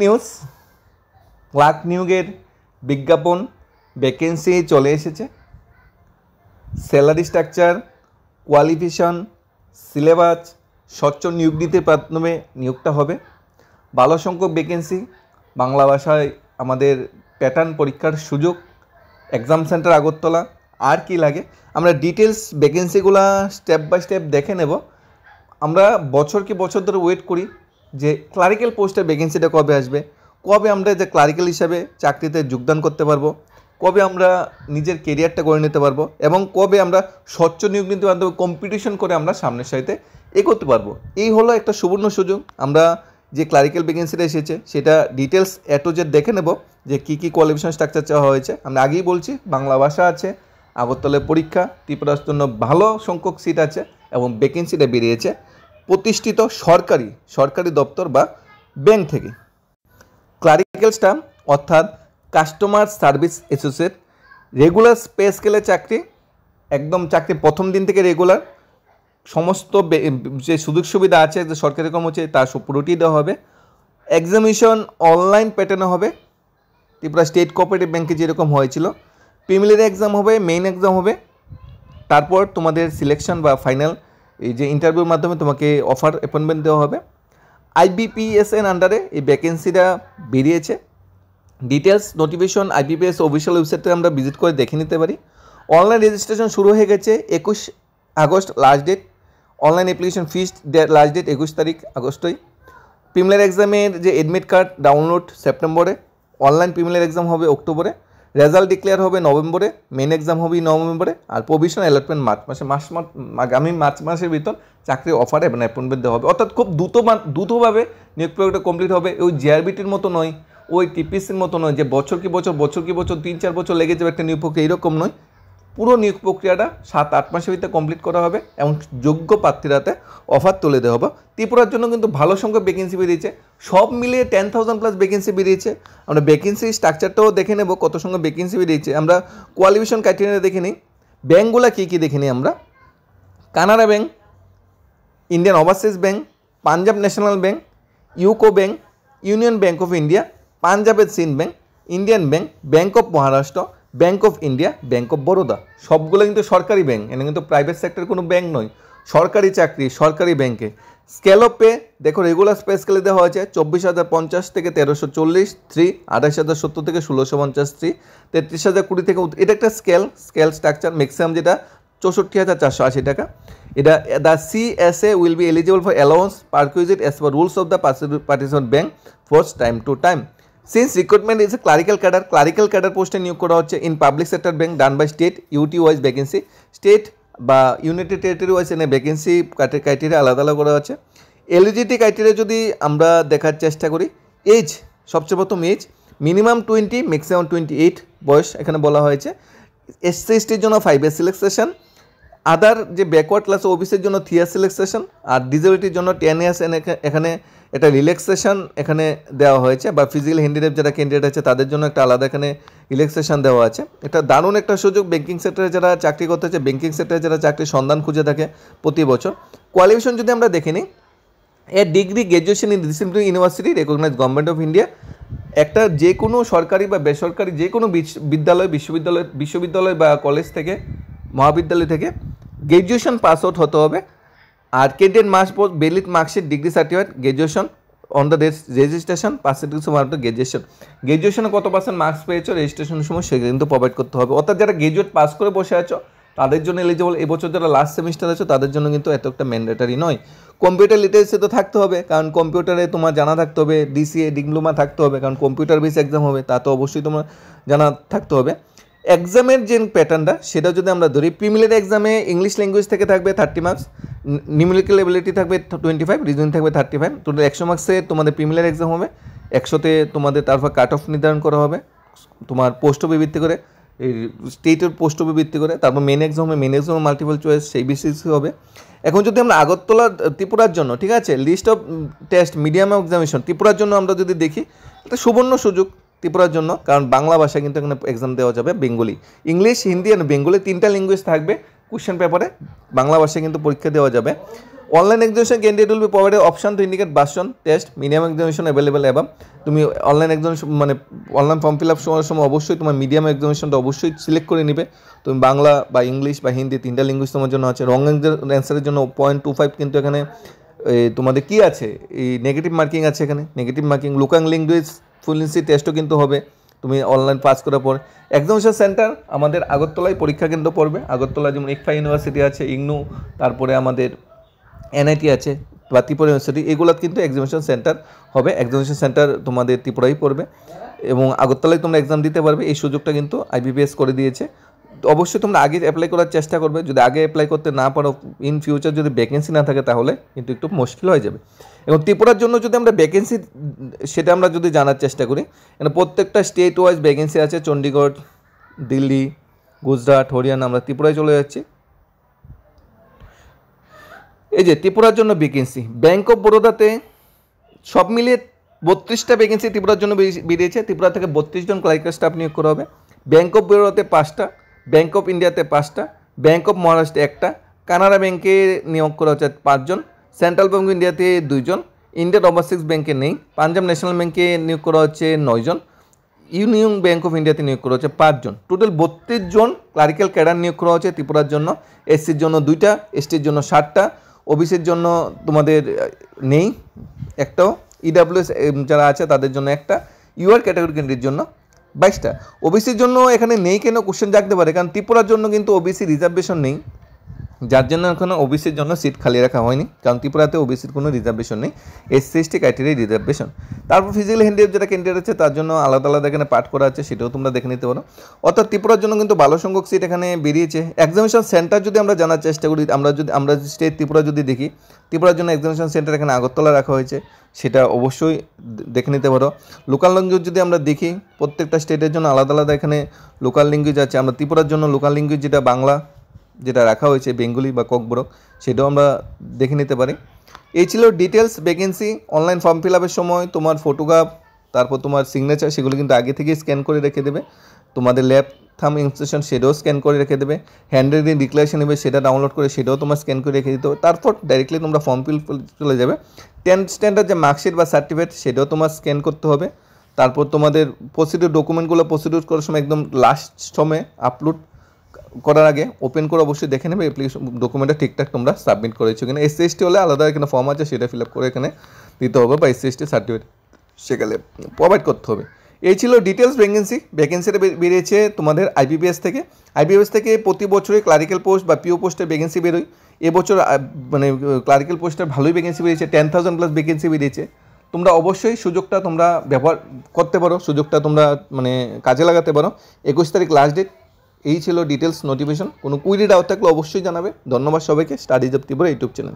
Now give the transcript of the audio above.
News clerk নিয়োগের বিজ্ঞাপন vacancy চলে এসেছে। স্যালারি স্ট্রাকচার, কোয়ালিফিকেশন, সিলেবাস, স্বচ্ছ নিয়োগ নীতির মাধ্যমে নিয়োগটা হবে। ভালো সংখ্যক ভ্যাকেন্সি, বাংলা ভাষায় আমাদের প্যাটার্ন পরীক্ষার সুযোগ, এক্সাম সেন্টার আগরতলা। আর কি লাগে আমরা ডিটেলস ভ্যাকেন্সিগুলো স্টেপ বাই স্টেপ দেখে নেব। আমরা বছর কি বছর ধরে ওয়েট করি যে ক্লারিক্যাল পোস্টের ভ্যাকেন্সিটা কবে আসবে, কবে আমরা যে ক্লারিক্যাল হিসাবে চাকরিতে যোগদান করতে পারবো, কবে আমরা নিজের কেরিয়ারটা গড়ে নিতে পারবো এবং কবে আমরা স্বচ্ছ নিয়োগ নীতির মাধ্যমে কম্পিটিশন করে আমরা সামনের সাথে এগোতে পারবো। এই হলো একটা সুবর্ণ সুযোগ। আমরা যে ক্লারিক্যাল ভ্যাকেন্সিটা এসেছে সেটা ডিটেলস এ জেড দেখে নেব যে কী কী কোয়ালিফিকেশন স্ট্রাকচার চাওয়া হয়েছে। আমরা আগেই বলছি বাংলা ভাষা আছে, আগরতলায় পরীক্ষা, ত্রিপুরার জন্য ভালো সংখ্যক সিট আছে এবং ভ্যাকেন্সিটা বেরিয়েছে প্রতিষ্ঠিত সরকারি দপ্তর বা ব্যাংক থেকে। ক্লারিক্যাল স্টাফ অর্থাৎ customer service associate, regular pay স্কেলের চাকরি, একদম চাকরি প্রথম দিন থেকে রেগুলার, সমস্ত যে সুযোগ সুবিধা আছে যে সরকারি কর্মচারী তার পুরোটি দেওয়া হবে। এক্সামিনেশন অনলাইন প্যাটার্নে হবে, ত্রিপুরা স্টেট কোঅপারেটিভ ব্যাংকে যেরকম হয়েছিল। প্রিলিমিনারি এক্সাম হবে, মেইন এক্সাম হবে, তারপর তোমাদের সিলেকশন বা ফাইনাল এই যে ইন্টারভিউর মাধ্যমে তোমাকে অফার অ্যাপয়েন্টমেন্ট দেওয়া হবে। IBPSN আন্ডারে এই ভ্যাকেন্সিটা বেরিয়েছে। ডিটেলস নোটিফিকেশন IBPS অফিসিয়াল ওয়েবসাইটে আমরা ভিজিট করে দেখে নিতে পারি। অনলাইন রেজিস্ট্রেশন শুরু হয়ে গেছে 21 August last date. Online application fees last date 21 তারিখ আগস্টই। প্রিলিমিনারি এক্সামের যে অ্যাডমিট কার্ড ডাউনলোড সেপ্টেম্বরে, অনলাইন প্রিলিমিনারি এক্সাম হবে অক্টোবরে, রেজাল্ট ডিক্লেয়ার হবে নভেম্বরে, মেন এক্সাম হবে নভেম্বরে, আর প্রভিশনাল অ্যালটমেন্ট আগামী মার্চ মাসের ভিতর চাকরি অফার এবং অ্যাপয়েন্টমেন্ট দেওয়া হবে। অর্থাৎ খুব দ্রুতভাবে নিয়োগ প্রক্রিয়াটা কমপ্লিট হবে। ওই জিআরবিটির মতো নয়, ওই টিপিসির মতো নয় যে বছর কি বছর 3-4 বছর লেগে যাবে একটা নিয়োগ প্রক্রিয়া, এরকম নয়। পুরো নিয়োগ প্রক্রিয়াটা 7-8 মাসের ভিতরে কমপ্লিট করা হবে এবং যোগ্য প্রার্থীরাতে অফার তুলে দেওয়া হবে। ত্রিপুরার জন্য কিন্তু ভালো সংখ্যক ভ্যাকেন্সি বেরিয়েছে, সব মিলিয়ে 10,000+ ভ্যাকেন্সি বেরিয়েছে। আমরা ভ্যাকেন্সি স্ট্রাকচারটাও দেখে নেব কত সংখ্যক ভ্যাকেন্সি বেরিয়েছে। আমরা কোয়ালিফিকেশন ক্রাইটেরিয়া দেখে নিই, ব্যাঙ্কগুলো কী কী দেখে নিই আমরা। Canara bank, Indian overseas bank, Punjab national bank, UCO bank, union bank of India, পাঞ্জাবের Sind bank, Indian bank, bank of Maharashtra, bank of India, bank of Baroda, সবগুলো কিন্তু সরকারি ব্যাঙ্ক, এটা কিন্তু প্রাইভেট সেক্টরের কোনো ব্যাঙ্ক নয়, সরকারি চাকরি সরকারি ব্যাঙ্কে। স্কেল অফ পে দেখো, রেগুলার পে স্কেলে দেওয়া হয়েছে 24,050 থেকে 1,340 3, 28,070 থেকে 1,650 3, 33,020 থেকে, এটা একটা স্কেল স্ট্রাকচার। ম্যাক্সিমাম যেটা 64,480 টাকা। এটা the CSA will be eligible for allowance perquisite as per rules of the participant bank for time to time. Since recruitment is a clerical cadre পোস্টে নিয়োগ করা হচ্ছে in public sector bank done by state UT wise vacancy, state বা united territory wise এনে vacancy criteria আলাদা আলাদা করা আছে। এলিজিবিলিটি ক্রাইটেরিয়া যদি আমরা দেখার চেষ্টা করি, এজ সবচেয়ে প্রথম এজ মিনিমাম 20, ম্যাক্সিমাম 28 বয়স এখানে বলা হয়েছে। SC/STর জন্য 5 ইয়ার সিলেকশন, আদার যে ব্যাকওয়ার্ড ক্লাস ওবিসির জন্য 3 ইয়ার সিলেকশন, আর ডিসেবিলিটির জন্য 10 ইয়ার্স এখানে একটা রিল্যাক্সেশন এখানে দেওয়া হয়েছে, বা ফিজিক্যাল হ্যান্ডিক্যাপ যারা ক্যান্ডিডেট আছে তাদের জন্য একটা আলাদা এখানে রিল্যাক্সেশন দেওয়া আছে। এটা দারুণ একটা সুযোগ ব্যাঙ্কিং সেক্টরে যারা চাকরি করতে চায়, ব্যাঙ্কিং সেক্টরে যারা চাকরির সন্ধান খুঁজে থাকে প্রতি বছর। কোয়ালিফিকেশন যদি আমরা দেখে নিই, a degree graduation in discipline university recognise government of India. একটা যে কোনো সরকারি বা বেসরকারি যে কোনো বিশ্ববিদ্যালয় বা কলেজ থেকে, মহাবিদ্যালয় থেকে গ্র্যাজুয়েশন পাস আউট হতে হবে। আর candidate must post valid marksheet, degree certificate, graduation on the registration percentage সময় গ্র্যাজুয়েশনে কত পার্সেন্ট মার্কস পেয়েছো রেজিস্ট্রেশনের সময় সেটা কিন্তু প্রোভাইড করতে হবে। অর্থাৎ যারা গ্র্যাজুয়েট পাস করে বসে আছো তাদের জন্য এলিজিবল। এবছর যারা লাস্ট সেমিস্টার আছো তাদের জন্য কিন্তু এত একটা ম্যান্ডেটারি নয়। কম্পিউটার লিটারেসি তো থাকতে হবে, কারণ কম্পিউটারে তোমার জানা থাকতে হবে, DCA ডিপ্লোমা থাকতে হবে, কারণ কম্পিউটার বেস এক্সাম হবে, তা তো অবশ্যই তোমার জানা থাকতে হবে। এক্সামের যে প্যাটার্নটা সেটা যদি আমরা ধরি, প্রিলিমিনারি এক্সামে ইংলিশ ল্যাঙ্গুয়েজ থেকে থাকবে 30 মার্কস, নিউমেরিক্যাল এবিলিটি থাকবে 25, রিজনিং থাকবে 35, টোটাল 100 মার্কসে তোমাদের প্রিলিমিনারি এক্সাম হবে। 100তে তোমাদের তারপর কাট অফ নির্ধারণ করা হবে তোমার পোস্ট অফ ভিত্তি করে, এই স্টেটের পোস্ট অফ ভিত্তি করে। তারপর মেন এক্সাম হবে, মেন এক্সাম মাল্টিপল চয়েস সেই বেসিস হবে। এখন যদি আমরা আগরতলা ত্রিপুরার জন্য, ঠিক আছে, list of test medium examination ত্রিপুরার জন্য আমরা যদি দেখি, এটা সুবর্ণ সুযোগ ত্রিপুরার জন্য, কারণ বাংলা ভাষা কিন্তু এখানে এক্সাম দেওয়া যাবে, Bengali, English, Hindi and Bengali 3টা ল্যাঙ্গুয়েজ থাকবে কোশ্চেন পেপারে, বাংলা ভাষায় কিন্তু পরীক্ষা দেওয়া যাবে। Online examination candidate will be provided option to indicate version test medium examination available এবং তুমি অনলাইন এক্সামিনেশন মানে অনলাইন ফর্ম ফিল আপ সময় অবশ্যই তোমার মিডিয়াম এক্সামিনেশনটা অবশ্যই সিলেক্ট করে নিবে। তুমি বাংলা বা ইংলিশ বা হিন্দি 3টা ল্যাঙ্গুয়েজ তোমার জন্য আছে। রং অ্যান্সারের জন্য 0.25 কিন্তু এখানে তোমাদের কি আছে, এই নেগেটিভ মার্কিং আছে এখানে, negative marking. Local language fluency টেস্টও কিন্তু হবে তুমি অনলাইন পাস করার পর। এক্সামিনেশন সেন্টার আমাদের আগরতলায় পরীক্ষা কেন্দ্র পড়বে। আগরতলা যেমন ইকফা ইউনিভার্সিটি আছে, ইগনু, তারপরে আমাদের এনআইটি আছে বা ত্রিপুরা ইউনিভার্সিটি, এগুলো কিন্তু এক্সামিনেশন সেন্টার হবে। এক্সামিনেশন সেন্টার তোমাদের ত্রিপুরাই পড়বে এবং আগরতলায় তোমরা এক্সাম দিতে পারবে। এই সুযোগটা কিন্তু আইবিপিএস করে দিয়েছে। অবশ্যই তোমরা আগে অ্যাপ্লাই করার চেষ্টা করবে। যদি আগে অ্যাপ্লাই করতে না পারো, ইন ফিউচার যদি ভ্যাকেন্সি না থাকে তাহলে কিন্তু একটু মুশকিল হয়ে যাবে। এবং ত্রিপুরার জন্য যদি আমরা ভ্যাকেন্সি সেটা আমরা যদি জানার চেষ্টা করি, মানে প্রত্যেকটা স্টেট ওয়াইজ ভ্যাকেন্সি আছে। চণ্ডীগড়, দিল্লি, গুজরাট, হরিয়ানা, আমরা ত্রিপুরায় চলে যাচ্ছি। এই যে ত্রিপুরার জন্য ভ্যাকেন্সি, ব্যাঙ্ক অফ বরোদাতে সব মিলিয়ে 32টা ভ্যাকেন্সি ত্রিপুরার জন্য বেরিয়েছে। ত্রিপুরা থেকে 32 জন ক্লারিক্যাল স্টাফ নিয়োগ করা হবে। ব্যাঙ্ক অফ বরোদাতে 5টা, ব্যাঙ্ক অফ ইন্ডিয়াতে 5টা, ব্যাঙ্ক অফ মহারাষ্ট্রে 1টা, কানাড়া ব্যাঙ্কে নিয়োগ করা হচ্ছে 5 জন, সেন্ট্রাল ব্যাঙ্ক অফ ইন্ডিয়াতে 2 জন, ইন্ডিয়ান ওভারসিজ ব্যাঙ্কে নেই, পাঞ্জাব ন্যাশনাল ব্যাঙ্কে নিয়োগ করা হচ্ছে 9 জন, ইউনিয়ন ব্যাঙ্ক অফ ইন্ডিয়াতে নিয়োগ করা হচ্ছে 5 জন। টোটাল 32 জন ক্লারিক্যাল ক্যাডার নিয়োগ করা হচ্ছে ত্রিপুরার জন্য। এসসির জন্য 2টা, এসটির জন্য 7টা, ওবিসির জন্য তোমাদের নেই একটাও, ইডাব্লিউএস যারা আছে তাদের জন্য 1টা, ইউআর ক্যাটাগরি ক্যান্ডিডেটের জন্য 22টা। ওবিসির জন্য এখানে নেই কেন কোশ্চেন জাগতে পারে, কারণ ত্রিপুরার জন্য কিন্তু ওবিসি রিজার্ভেশন নেই, যার জন্য এখানে ওবিসির জন্য সিট খালি রাখা হয়নি, কারণ ত্রিপুরাতে ওবিসির কোনো রিজার্ভেশন নেই, এসসি এসটি ক্রাইটেরিয়া রিজার্ভেশন। তারপর ফিজিক্যাল হ্যান্ডিক্যাপ যেটা ক্যান্ডিডেট আছে তার জন্য আলাদা আলাদা এখানে পাঠ করা আছে, সেটাও তোমরা দেখে নিতে পারো। অর্থাৎ ত্রিপুরার জন্য কিন্তু ভালো সংখ্যক সিট এখানে বেরিয়েছে। এক্সামিনেশন সেন্টার যদি আমরা জানার চেষ্টা করি, আমরা স্টেট ত্রিপুরা যদি দেখি, ত্রিপুরার জন্য এক্সামিনেশন সেন্টার এখানে আগরতলা রাখা হয়েছে, সেটা অবশ্যই দেখে নিতে পারো। লোকাল ল্যাঙ্গুয়েজ যদি আমরা দেখি, প্রত্যেকটা স্টেটের জন্য আলাদা আলাদা এখানে লোকাল ল্যাঙ্গুয়েজ আছে। আমরা ত্রিপুরার জন্য লোকাল ল্যাঙ্গুয়েজ যেটা বাংলা যেটা রাখা হয়েছে, বেঙ্গলি বা ককবরক, সেটাও আমরা দেখে নিতে পারি। এই ছিল details vacancy. Online form fill আপের সময় তোমার ফটোগ্রাফ, তারপর তোমার সিগনেচার, সেগুলো কিন্তু আগে থেকে স্ক্যান করে রেখে দেবে। তোমাদের ল্যাব থাম ইনস্ট্রাকশন সেটাও স্ক্যান করে রেখে দেবে। হ্যান্ড রাইটিং ডিক্লারেশন নেবে, সেটা ডাউনলোড করে সেটাও তোমার স্ক্যান করে রেখে দিতে হবে। তারপর ডাইরেক্টলি তোমরা ফর্ম ফিল চলে যাবে। 10th স্ট্যান্ডার্ড যে মার্কশিট বা সার্টিফিকেট, সেটাও তোমার স্ক্যান করতে হবে। তারপর তোমাদের প্রসিডিউর ডকুমেন্টগুলো প্রসিডিউর করার সময় একদম লাস্ট সময় আপলোড করার আগে ওপেন করে অবশ্যই দেখে নেবে অ্যাপ্লিকেশন ডকুমেন্টটা ঠিকঠাক তোমরা সাবমিট করেছো কিনা। এসসি এসটি হলে আলাদা এখানে ফর্ম আছে, সেটা ফিল আপ করে এখানে দিতে হবে, বা এসসি এসটি সার্টিফিকেট সেখানে প্রোভাইড করতে হবে। এই ছিল ডিটেলস ভ্যাকেন্সিটা বেরিয়েছে তোমাদের আইবিপিএস থেকে। আইবিপিএস থেকে প্রতি বছরই ক্লারিক্যাল পোস্ট বা পিও পোস্টের ভ্যাকেন্সি বেরোয়। এবছর মানে ক্লারিক্যাল পোস্টের ভালোই ভ্যাকেন্সি বেরিয়েছে, 10,000 প্লাস ভ্যাকেন্সি বেরিয়েছে। তোমরা অবশ্যই সুযোগটা তোমরা ব্যবহার করতে পারো, সুযোগটা তোমরা মানে কাজে লাগাতে পারো। 21 তারিখ লাস্ট ডেট। এই ছিল ডিটেলস নোটিফিকেশন। কোনো কুইরি ডাউট থাকলে অবশ্যই জানাবে। ধন্যবাদ সবাইকে। Studies of Tripura YouTube channel.